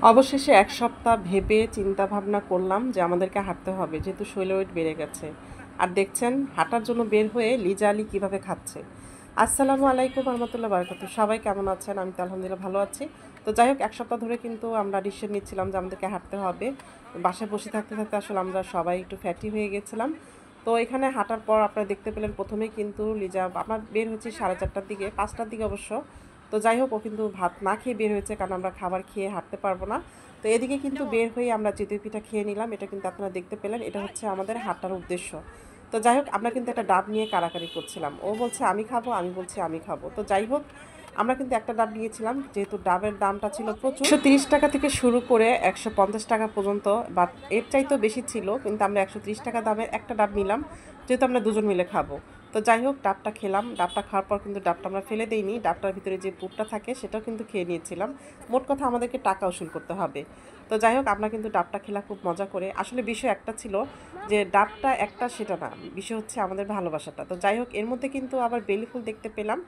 অবশেষে এক সপ্তাহ ভেবে চিন্তা ভাবনা করলাম যে আমাদেরকে হাঁটতে হবে, যেহেতু শরীর ওয়েট বেড়ে গেছে। আর দেখছেন হাঁটার জন্য বের হয়ে লিজা আলী কীভাবে খাচ্ছে। আসসালামু আলাইকুম রহমতুল্লাহ বারাকাতুহু। সবাই কেমন আছেন? আমি তো আলহামদুলিল্লাহ ভালো আছি। তো যাই হোক, এক সপ্তাহ ধরে কিন্তু আমরা ডিসিশন নিচ্ছিলাম যে আমাদেরকে হাঁটতে হবে। বাসায় বসে থাকতে থাকতে আসলে আমরা সবাই একটু ফ্যাটি হয়ে গেছিলাম। তো এখানে হাঁটার পর আপনারা দেখতে পেলেন প্রথমেই কিন্তু লিজা, আমরা বের হয়েছি 4:30টার দিকে, 5টার দিকে অবশ্য। তো যাই হোক, ও কিন্তু ভাত না খেয়ে বের হয়েছে, কারণ আমরা খাবার খেয়ে হাঁটতে পারবো না। তো এদিকে কিন্তু বের হয়ে আমরা চিতই পিঠা খেয়ে নিলাম। এটা কিন্তু আপনারা দেখতে পেলেন, এটা হচ্ছে আমাদের হাঁটার উদ্দেশ্য। তো যাই হোক, আমরা কিন্তু একটা ডাব নিয়ে কাড়াকাড়ি করছিলাম। ও বলছে আমি খাবো, আমি বলছি আমি খাবো। তো যাই হোক, আমরা কিন্তু একটা ডাব নিয়েছিলাম, যেহেতু ডাবের দামটা ছিল প্রচুর। 130 টাকা থেকে শুরু করে 150 টাকা পর্যন্ত, বা এর চাইতেও বেশি ছিল, কিন্তু আমরা 130 টাকা দামের একটা ডাব নিলাম, যেহেতু আমরা দুজন মিলে খাবো। তো যাই হোক, ডাবটা খেলাম। ডাবটা খাওয়ার পর কিন্তু ডাবটা আমরা ফেলে দিইনি, ডাবটার ভিতরে যে পুরটা থাকে সেটাও কিন্তু খেয়ে নিয়েছিলাম। মোট কথা আমাদেরকে টাকা উসুল করতে হবে। তো যাই হোক, আমরা কিন্তু ডাবটা খেলা খুব মজা করে। আসলে বিষয় একটা ছিল যে ডাবটা একটা সেটা না, বিষয় হচ্ছে আমাদের ভালোবাসাটা। তো যাই হোক, এর মধ্যে কিন্তু আবার বেলি ফুল দেখতে পেলাম।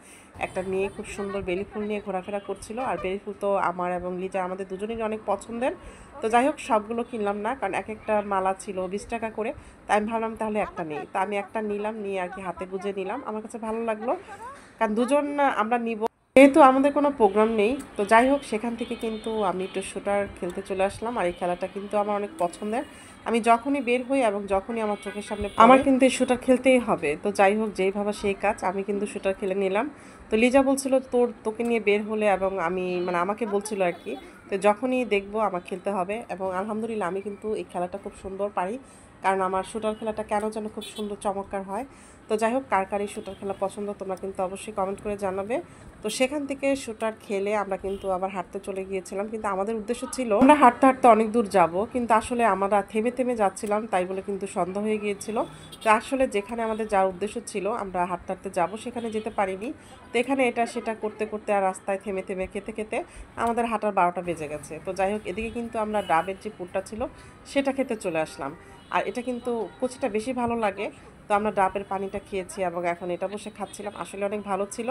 একটা মেয়ে খুব সুন্দর বেলি ফুল নিয়ে ঘোরাফেরা করছিল। আর বেলি ফুল তো আমার এবং লিজা আমাদের দুজনেরই অনেক পছন্দের। তো যাই হোক, সবগুলো কিনলাম না, কারণ এক একটা মালা ছিল 20 টাকা করে। তাই আমি ভাবলাম তাহলে একটা নেই। তা আমি একটা নিলাম, নিয়ে আর কি হাতে গুজে নিলাম। আমার কাছে ভালো লাগলো, কারণ দুজন আমরা নিব, যেহেতু আমাদের কোনো প্রোগ্রাম নেই। তো যাই হোক, সেখান থেকে কিন্তু আমি একটু শুটার খেলতে চলে আসলাম। আর এই খেলাটা কিন্তু আমার অনেক পছন্দের। আমি যখনই বের হই এবং যখনই আমার চোখের সামনে আমার কিন্তু এই শুটার খেলতেই হবে। তো যাই হোক, যেই ভাবা সেই কাজ, আমি কিন্তু শুটার খেলে নিলাম। তো লিজা বলছিল তোকে নিয়ে বের হলে, এবং আমি মানে আমাকে বলছিল আর কি, তো যখনই দেখবো আমার খেলতে হবে। এবং আলহামদুলিল্লাহ আমি কিন্তু এই খেলাটা খুব সুন্দর পারি, কারণ আমার শুটার খেলাটা কেন যেন খুব সুন্দর চমৎকার হয়। তো যাই হোক, কার কার এই শুটার খেলা পছন্দ তোমরা কিন্তু অবশ্যই কমেন্ট করে জানাবে। তো সেখান থেকে শুটার খেলে আমরা কিন্তু আবার হাঁটতে চলে গিয়েছিলাম, কিন্তু আমাদের উদ্দেশ্য ছিল আমরা হাঁটতে হাঁটতে অনেক দূর যাব, কিন্তু আসলে আমরা থেমে থেমে যাচ্ছিলাম, তাই বলে কিন্তু সন্ধ্যা হয়ে গিয়েছিল। তো আসলে যেখানে আমাদের যাওয়ার উদ্দেশ্য ছিল আমরা হাঁটতে হাঁটতে যাবো, সেখানে যেতে পারিনি। তো এখানে এটা সেটা করতে করতে আর রাস্তায় থেমে থেমে খেতে খেতে আমাদের হাঁটার 12টা বেজে গেছে। তো যাই হোক, এদিকে কিন্তু আমরা ডাবের যে পুরটা ছিল সেটা খেতে চলে আসলাম। আর এটা কিন্তু কচিটা বেশি ভালো লাগে। তো আমরা ডাবের পানিটা খেয়েছি এবং এখন এটা বসে খাচ্ছিলাম, আসলে অনেক ভালো ছিল।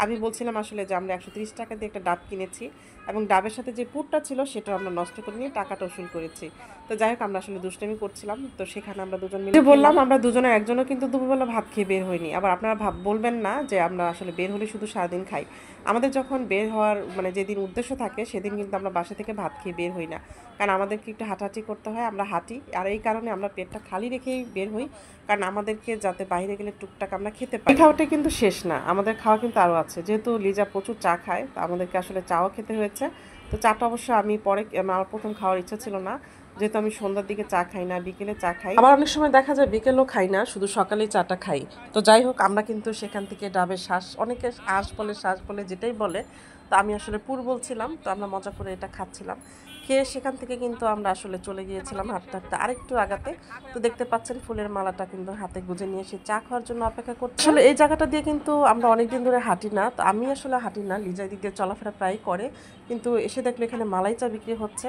আমি বলছিলাম আসলে যে আমরা 130 টাকা দিয়ে একটা ডাব কিনেছি, এবং ডাবের সাথে যে পুরটা ছিল সেটা আমরা নষ্ট করে নিয়ে টাকাটা উসুল করেছি। তো যাই হোক, আমরা আসলে দুষ্টামি করছিলাম। তো সেখানে আমরা দুজন মিলে বললাম, আমরা দুজনের একজনও কিন্তু দুপুরবেলা ভাত খেয়ে বের হইনি। আবার আপনারা বলবেন না যে আমরা আসলে বের হলে শুধু সারাদিন খাই। আমাদের যখন বের হওয়ার মানে যেদিন উদ্দেশ্য থাকে সেদিন কিন্তু আমরা বাসা থেকে ভাত খেয়ে বের হই না, কারণ আমাদেরকে একটু হাঁটাহাঁটি করতে হয়, আমরা হাঁটি। আর এই কারণে আমরা পেটটা খালি রেখেই বের হই, কারণ আমাদেরকে যাতে বাইরে গেলে টুকটাক আমরা খেতে পারি। খাওয়াটা কিন্তু শেষ না, আমাদের খাওয়া কিন্তু আরও আছে। যেহেতু লিজা প্রচুর চা খায়, তো আমাদেরকে আসলে চাও খেতে হয়েছে। তো চাটা অবশ্য আমি পরে, আমার প্রথম খাওয়ার ইচ্ছা ছিল না, যেহেতু আমি সন্ধ্যার দিকে চা খাই না, বিকেলে চা খাই। আবার অনেক সময় দেখা যায় বিকেলেও খাই না, শুধু সকালেই চাটা খাই। তো যাই হোক, আমরা কিন্তু সেখান থেকে ডাবের শ্বাস, অনেকে আঁশ বলে শ্বাস বলে যেটাই বলে, তো আমি আসলে পুর বলছিলাম। তো আমরা মজা করে এটা খাচ্ছিলাম। খেয়ে সেখান থেকে কিন্তু আমরা আসলে চলে গিয়েছিলাম হাঁটতে হাঁটতে আরেকটু আগাতে। তো দেখতে পাচ্ছেন ফুলের মালাটা কিন্তু হাতে গুজে নিয়ে এসে চা খাওয়ার জন্য অপেক্ষা করছে। আসলে এই জায়গাটা দিয়ে কিন্তু আমরা অনেকদিন ধরে হাঁটি না। তো আমি আসলে হাঁটি না, লিজা দিক দিয়ে চলাফেরা প্রায় করে, কিন্তু এসে দেখলো এখানে মালাই চা বিক্রি হচ্ছে।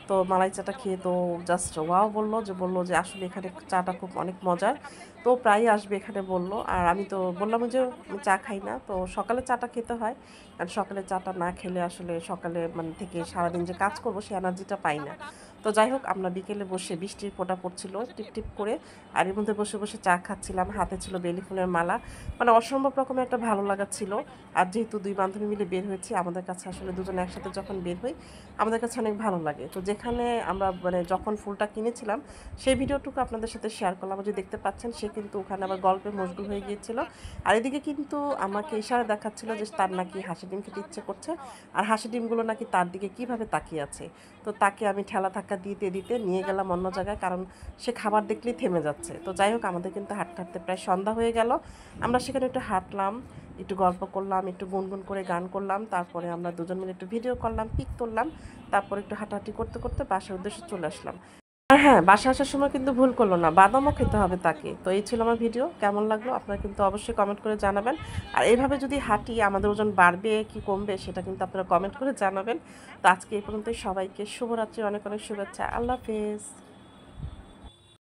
তো মালাই চাটা খেয়ে তো জাস্ট ওয়াও বললো যে আসলে এখানে চাটা খুব অনেক মজার। তো প্রায়ই আসবে এখানে বললো। আর আমি তো বললাম যে চা খাই না, তো সকালে চাটা খেতে হয়, কারণ সকালে চাটা না খেলে আসলে সকালে মানে থেকে সারাদিন যে কাজ করবো সেই এনার্জিটা পাই না। তো যাই হোক, আমরা বিকেলে বসে বৃষ্টির ফোঁটা পড়ছিল টিপ টিপ করে, আর এর মধ্যে বসে বসে চা খাচ্ছিলাম, হাতে ছিল বেলি ফুলের মালা। মানে অসম্ভব রকমের একটা ভালো লাগা ছিল। আর যেহেতু দুই বান্ধবী মিলে বের হয়েছি, আমাদের কাছে আসলে দুজনে একসাথে যখন বের হই আমাদের কাছে অনেক ভালো লাগে। তো যেখানে আমরা মানে যখন ফুলটা কিনেছিলাম সেই ভিডিওটুকু আপনাদের সাথে শেয়ার করলাম, যে দেখতে পাচ্ছেন সে কিন্তু ওখানে আবার গল্পে মশগুল হয়ে গিয়েছিল। আর এদিকে কিন্তু আমাকে ইশারা দেখাচ্ছিল যে তার নাকি হাঁসি ডিম খেতে ইচ্ছে করছে, আর হাঁসি ডিমগুলো নাকি তার দিকে কিভাবে তাকিয়ে আছে। তো তাকে আমি ঠেলা ধাক্কা দিতে দিতে নিয়ে গেলাম অন্য জায়গায়, কারণ সে খাবার দেখলেই থেমে যাচ্ছে। তো যাই হোক, আমাদের কিন্তু হাঁটতে হাঁটতে প্রায় সন্ধ্যা হয়ে গেল। আমরা সেখানে একটু হাঁটলাম, একটু গল্প করলাম, একটু গুনগুন করে গান করলাম, তারপরে আমরা দুজন মিলে একটু ভিডিও করলাম, পিক তুললাম, তারপর একটু হাঁটাহাঁটি করতে করতে বাসার উদ্দেশ্যে চলে আসলাম। আর হ্যাঁ, বাসা আসার সময় কিন্তু ভুল করলো না, বাদামও খেতে হবে তাকে। তো এই ছিল আমার ভিডিও, কেমন লাগলো আপনারা কিন্তু অবশ্যই কমেন্ট করে জানাবেন। আর এইভাবে যদি হাঁটি আমাদের ওজন বাড়বে কি কমবে সেটা কিন্তু আপনারা কমেন্ট করে জানাবেন। তো আজকে এই পর্যন্তই, সবাইকে শুভরাত্রি, অনেক অনেক শুভেচ্ছা, আল্লাহ হাফেজ।